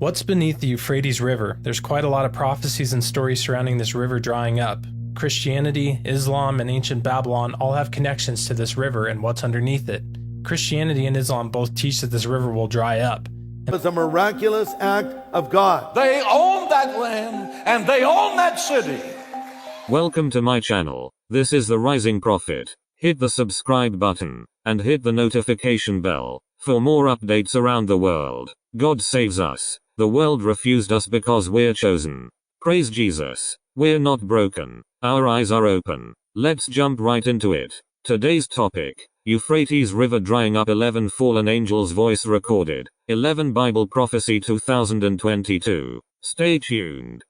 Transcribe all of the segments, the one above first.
What's beneath the Euphrates River? There's quite a lot of prophecies and stories surrounding this river drying up. Christianity, Islam, and ancient Babylon all have connections to this river and what's underneath it. Christianity and Islam both teach that this river will dry up. It's a miraculous act of God. They own that land and they own that city. Welcome to my channel. This is the Rising Prophet. Hit the subscribe button and hit the notification bell for more updates around the world. God saves us. The world refused us because we're chosen. Praise Jesus. We're not broken. Our eyes are open. Let's jump right into it. Today's topic: Euphrates River drying up. 11 Fallen Angels voice recorded. 11 Bible Prophecy 2022. Stay tuned.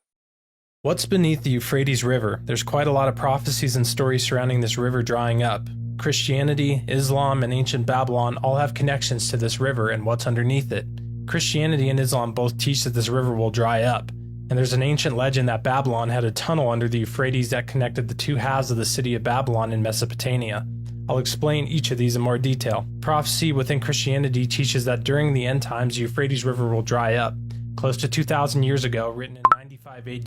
What's beneath the Euphrates River? There's quite a lot of prophecies and stories surrounding this river drying up. Christianity, Islam, and ancient Babylon all have connections to this river and what's underneath it. Christianity and Islam both teach that this river will dry up, and there's an ancient legend that Babylon had a tunnel under the Euphrates that connected the two halves of the city of Babylon in Mesopotamia. I'll explain each of these in more detail. Prophecy within Christianity teaches that during the end times, the Euphrates River will dry up. Close to 2,000 years ago, written in 95 AD,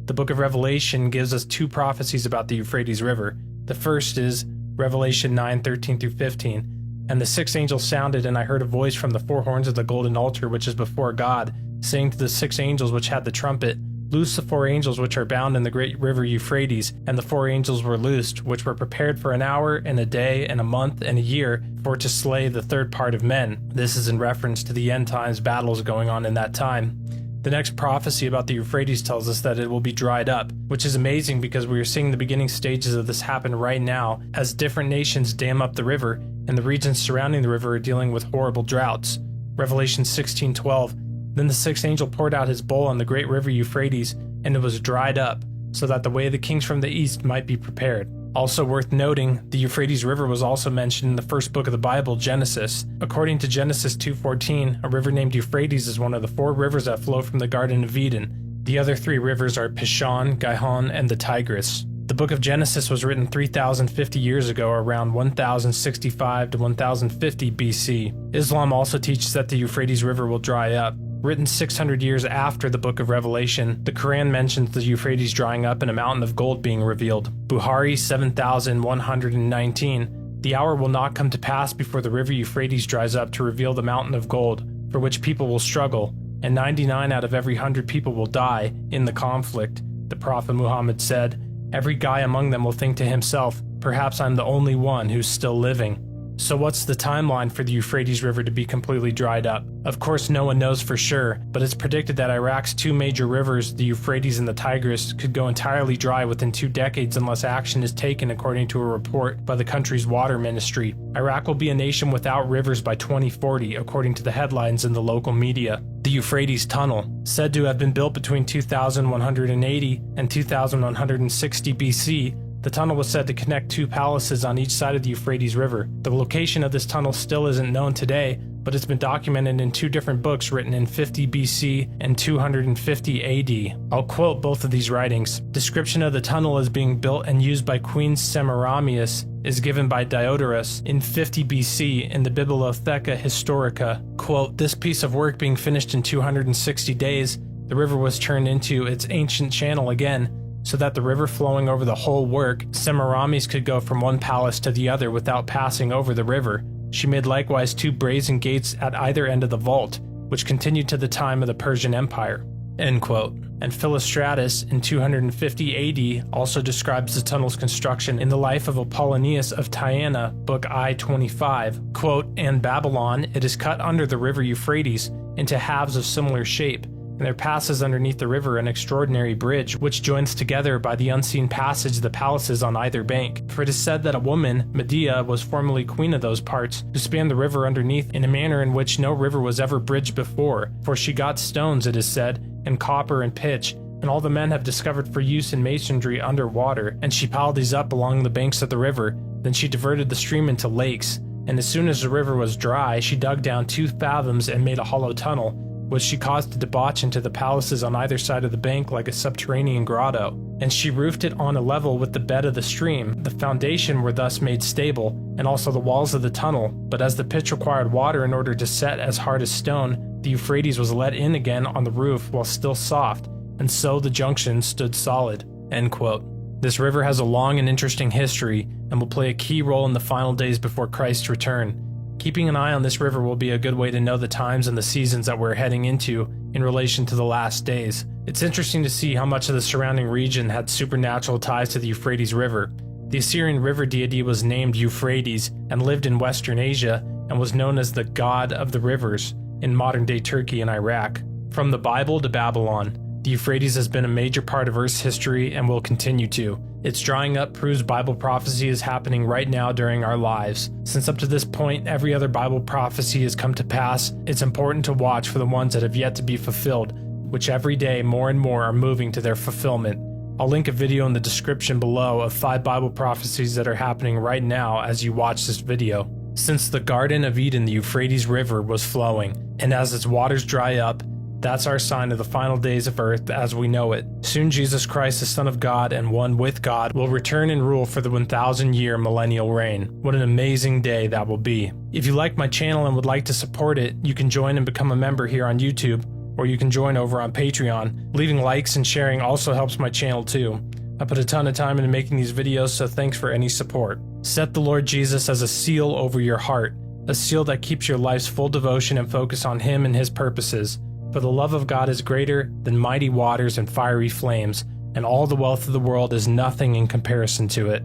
the book of Revelation gives us two prophecies about the Euphrates River. The first is Revelation 9:13-15. And the sixth angel sounded, and I heard a voice from the four horns of the golden altar which is before God, saying to the six angels which had the trumpet, Loose the four angels which are bound in the great river Euphrates. And the four angels were loosed, which were prepared for an hour, and a day, and a month, and a year, for to slay the third part of men. This is in reference to the end times battles going on in that time. The next prophecy about the Euphrates tells us that it will be dried up, which is amazing because we are seeing the beginning stages of this happen right now as different nations dam up the river, and the regions surrounding the river are dealing with horrible droughts. Revelation 16:12. Then the sixth angel poured out his bowl on the great river Euphrates, and it was dried up, so that the way of the kings from the east might be prepared. Also worth noting, the Euphrates River was also mentioned in the first book of the Bible, Genesis. According to Genesis 2:14, a river named Euphrates is one of the four rivers that flow from the Garden of Eden. The other three rivers are Pishon, Gihon, and the Tigris. The book of Genesis was written 3,050 years ago, around 1065 to 1050 BC. Islam also teaches that the Euphrates River will dry up. Written 600 years after the book of Revelation, the Quran mentions the Euphrates drying up and a mountain of gold being revealed. Bukhari 7119. The hour will not come to pass before the river Euphrates dries up to reveal the mountain of gold, for which people will struggle, and 99 out of every 100 people will die in the conflict. The Prophet Muhammad said, Every guy among them will think to himself, perhaps I'm the only one who's still living. So what's the timeline for the Euphrates River to be completely dried up? Of course no one knows for sure, but it's predicted that Iraq's two major rivers, the Euphrates and the Tigris, could go entirely dry within 2 decades unless action is taken, according to a report by the country's water ministry. Iraq will be a nation without rivers by 2040, according to the headlines in the local media. The Euphrates Tunnel, said to have been built between 2180 and 2160 BC, the tunnel was said to connect two palaces on each side of the Euphrates River. The location of this tunnel still isn't known today, but it's been documented in two different books written in 50 BC and 250 AD. I'll quote both of these writings. Description of the tunnel as being built and used by Queen Semiramis is given by Diodorus in 50 BC in the Bibliotheca Historica. Quote, This piece of work being finished in 260 days, the river was turned into its ancient channel again, so that the river flowing over the whole work, Semiramis could go from one palace to the other without passing over the river. She made likewise 2 brazen gates at either end of the vault, which continued to the time of the Persian Empire. End quote. And Philostratus in 250 AD also describes the tunnel's construction in the life of Apollonius of Tyana, book I-25. Quote, And Babylon, it is cut under the river Euphrates into halves of similar shape, and there passes underneath the river an extraordinary bridge, which joins together by the unseen passage the palaces on either bank. For it is said that a woman, Medea, was formerly queen of those parts, who spanned the river underneath in a manner in which no river was ever bridged before, for she got stones, it is said, and copper and pitch, and all the men have discovered for use in masonry underwater, and she piled these up along the banks of the river. Then she diverted the stream into lakes, and as soon as the river was dry, she dug down 2 fathoms and made a hollow tunnel, which she caused to debauch into the palaces on either side of the bank like a subterranean grotto, and she roofed it on a level with the bed of the stream. The foundation were thus made stable, and also the walls of the tunnel, but as the pitch required water in order to set as hard as stone, the Euphrates was let in again on the roof while still soft, and so the junction stood solid." End quote. This river has a long and interesting history, and will play a key role in the final days before Christ's return. Keeping an eye on this river will be a good way to know the times and the seasons that we're heading into in relation to the last days. It's interesting to see how much of the surrounding region had supernatural ties to the Euphrates River. The Assyrian river deity was named Euphrates and lived in Western Asia and was known as the god of the rivers in modern-day Turkey and Iraq. From the Bible to Babylon, the Euphrates has been a major part of Earth's history and will continue to. Its drying up proves Bible prophecy is happening right now during our lives. Since up to this point every other Bible prophecy has come to pass, it's important to watch for the ones that have yet to be fulfilled, which every day more and more are moving to their fulfillment. I'll link a video in the description below of 5 Bible prophecies that are happening right now as you watch this video. Since the Garden of Eden, the Euphrates River was flowing, and as its waters dry up, that's our sign of the final days of earth as we know it. Soon Jesus Christ, the Son of God and one with God, will return and rule for the 1,000-year millennial reign. What an amazing day that will be. If you like my channel and would like to support it, you can join and become a member here on YouTube, or you can join over on Patreon. Leaving likes and sharing also helps my channel too. I put a ton of time into making these videos, so thanks for any support. Set the Lord Jesus as a seal over your heart, a seal that keeps your life's full devotion and focus on Him and His purposes. For the love of God is greater than mighty waters and fiery flames, and all the wealth of the world is nothing in comparison to it.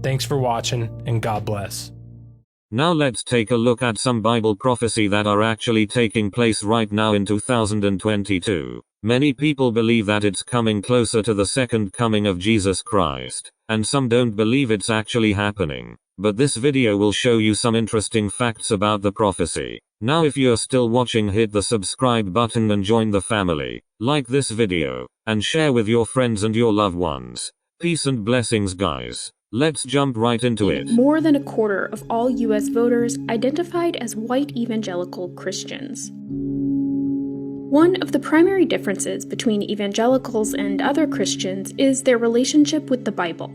Thanks for watching, and God bless. Now let's take a look at some Bible prophecy that are actually taking place right now in 2022. Many people believe that it's coming closer to the second coming of Jesus Christ, and some don't believe it's actually happening. But this video will show you some interesting facts about the prophecy. Now if you're still watching, hit the subscribe button and join the family. Like this video, and share with your friends and your loved ones. Peace and blessings guys. Let's jump right into it. More than a quarter of all U.S. voters identified as white evangelical Christians. One of the primary differences between evangelicals and other Christians is their relationship with the Bible.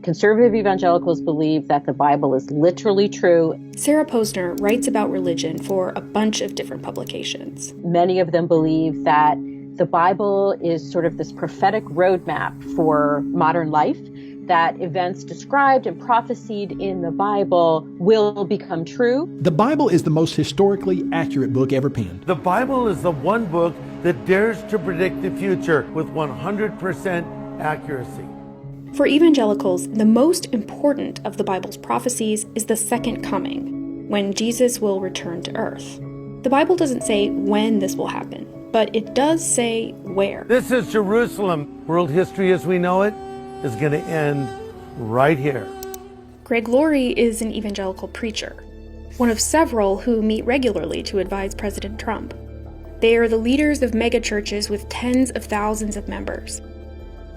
Conservative evangelicals believe that the Bible is literally true. Sarah Posner writes about religion for a bunch of different publications. Many of them believe that the Bible is sort of this prophetic roadmap for modern life, that events described and prophesied in the Bible will become true. The Bible is the most historically accurate book ever penned. The Bible is the one book that dares to predict the future with 100% accuracy. For evangelicals, the most important of the Bible's prophecies is the second coming, when Jesus will return to earth. The Bible doesn't say when this will happen, but it does say where. This is Jerusalem. World history as we know it is going to end right here. Greg Laurie is an evangelical preacher, one of several who meet regularly to advise President Trump. They are the leaders of megachurches with tens of thousands of members.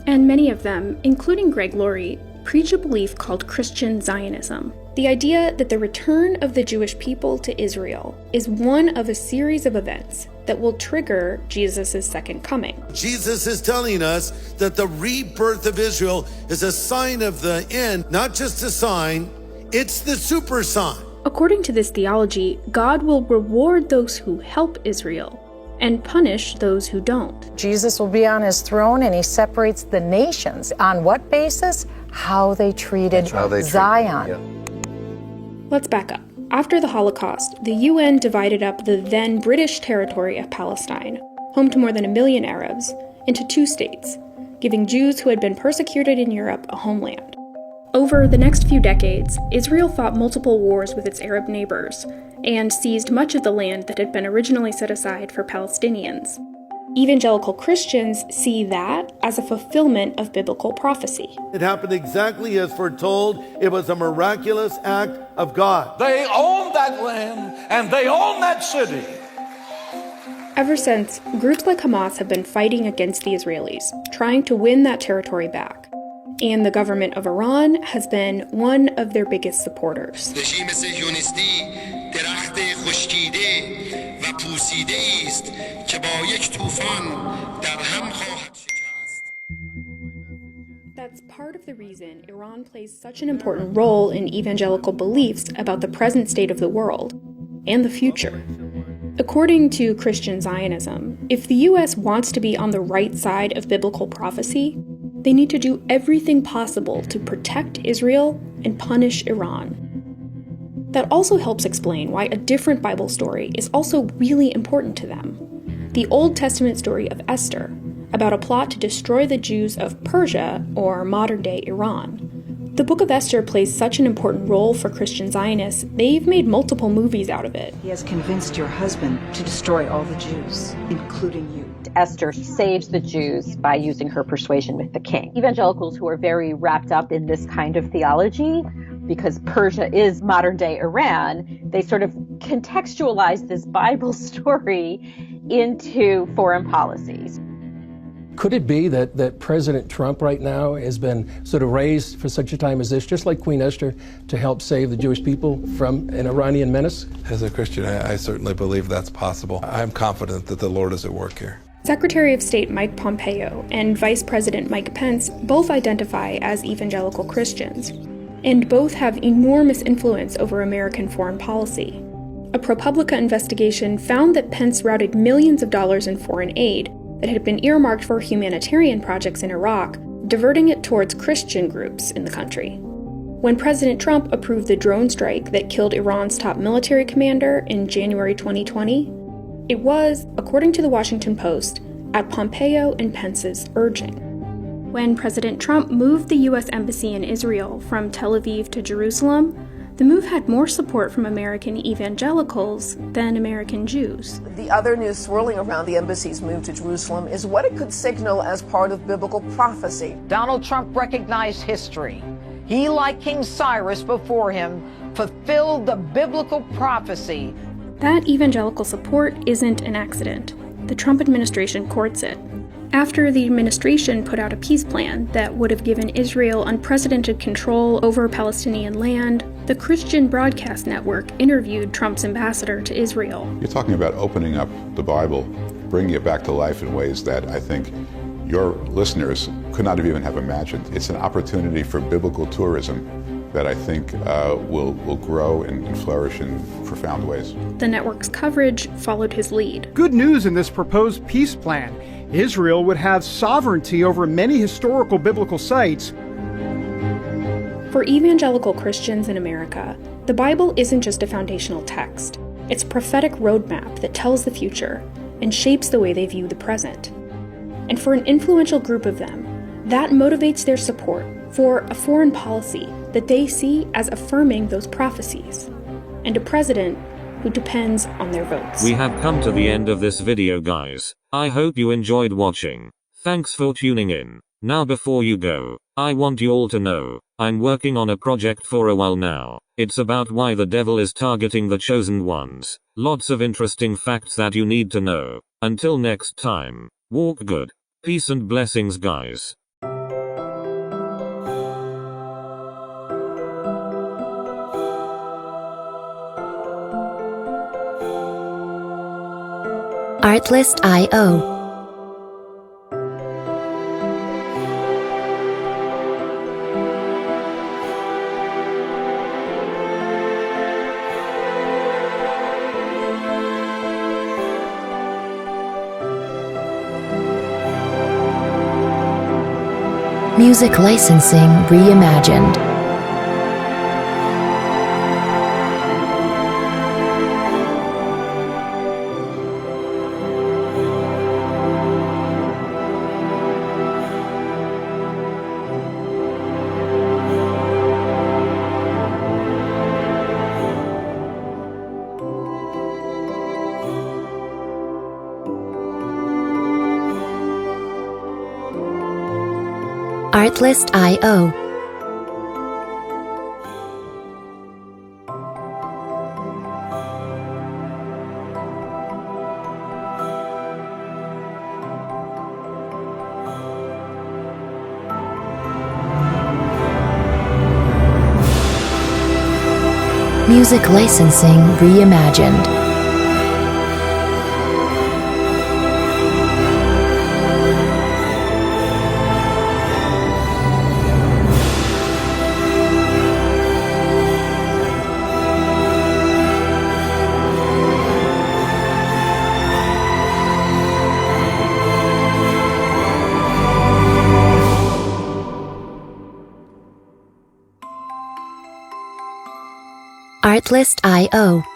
And many of them, including Greg Laurie, preach a belief called Christian Zionism. The idea that the return of the Jewish people to Israel is one of a series of events that will trigger Jesus' second coming. Jesus is telling us that the rebirth of Israel is a sign of the end, not just a sign, it's the super sign. According to this theology, God will reward those who help Israel and punish those who don't. Jesus will be on his throne and he separates the nations. On what basis? How they treated Zion. Let's back up. After the Holocaust, the UN divided up the then British territory of Palestine, home to more than 1 million Arabs, into 2 states, giving Jews who had been persecuted in Europe a homeland. Over the next few decades, Israel fought multiple wars with its Arab neighbors and seized much of the land that had been originally set aside for Palestinians. Evangelical Christians see that as a fulfillment of biblical prophecy. It happened exactly as foretold. It was a miraculous act of God. They own that land and they own that city. Ever since, groups like Hamas have been fighting against the Israelis, trying to win that territory back. And the government of Iran has been one of their biggest supporters. پوسیده است که با یک طوفان در هم خواهد شکست. That's part of the reason Iran plays such an important role in evangelical beliefs about the present state of the world and the future. According to Christian Zionism, if the US wants to be on the right side of biblical prophecy, they need to do everything possible to protect Israel and punish Iran. That also helps explain why a different Bible story is also really important to them. The Old Testament story of Esther, about a plot to destroy the Jews of Persia, or modern-day Iran. The Book of Esther plays such an important role for Christian Zionists, they've made multiple movies out of it. He has convinced your husband to destroy all the Jews, including you. Esther saves the Jews by using her persuasion with the king. Evangelicals who are very wrapped up in this kind of theology, because Persia is modern-day Iran, they sort of contextualize this Bible story into foreign policies. Could it be that President Trump right now has been sort of raised for such a time as this, just like Queen Esther, to help save the Jewish people from an Iranian menace? As a Christian, I certainly believe that's possible. I'm confident that the Lord is at work here. Secretary of State Mike Pompeo and Vice President Mike Pence both identify as evangelical Christians, and both have enormous influence over American foreign policy. A ProPublica investigation found that Pence routed millions of dollars in foreign aid that had been earmarked for humanitarian projects in Iraq, diverting it towards Christian groups in the country. When President Trump approved the drone strike that killed Iran's top military commander in January 2020, it was, according to the Washington Post, at Pompeo and Pence's urging. When President Trump moved the U.S. Embassy in Israel from Tel Aviv to Jerusalem, the move had more support from American evangelicals than American Jews. The other news swirling around the embassy's move to Jerusalem is what it could signal as part of biblical prophecy. Donald Trump recognized history. He, like King Cyrus before him, fulfilled the biblical prophecy. That evangelical support isn't an accident. The Trump administration courts it. After the administration put out a peace plan that would have given Israel unprecedented control over Palestinian land, the Christian Broadcast Network interviewed Trump's ambassador to Israel. You're talking about opening up the Bible, bringing it back to life in ways that I think your listeners could not have even have imagined. It's an opportunity for biblical tourism that I think will grow and flourish in profound ways. The network's coverage followed his lead. Good news in this proposed peace plan. Israel would have sovereignty over many historical biblical sites. For evangelical Christians in America, the Bible isn't just a foundational text. It's a prophetic roadmap that tells the future and shapes the way they view the present. And for an influential group of them, that motivates their support for a foreign policy that they see as affirming those prophecies, and a president who depends on their votes. We have come to the end of this video, guys. I hope you enjoyed watching. Thanks for tuning in. Now before you go, I want you all to know, I'm working on a project for a while now. It's about why the devil is targeting the chosen ones. Lots of interesting facts that you need to know. Until next time, walk good. Peace and blessings, guys. Artlist.io. Music licensing reimagined. Artlist.io. Music licensing reimagined. Artlist.io.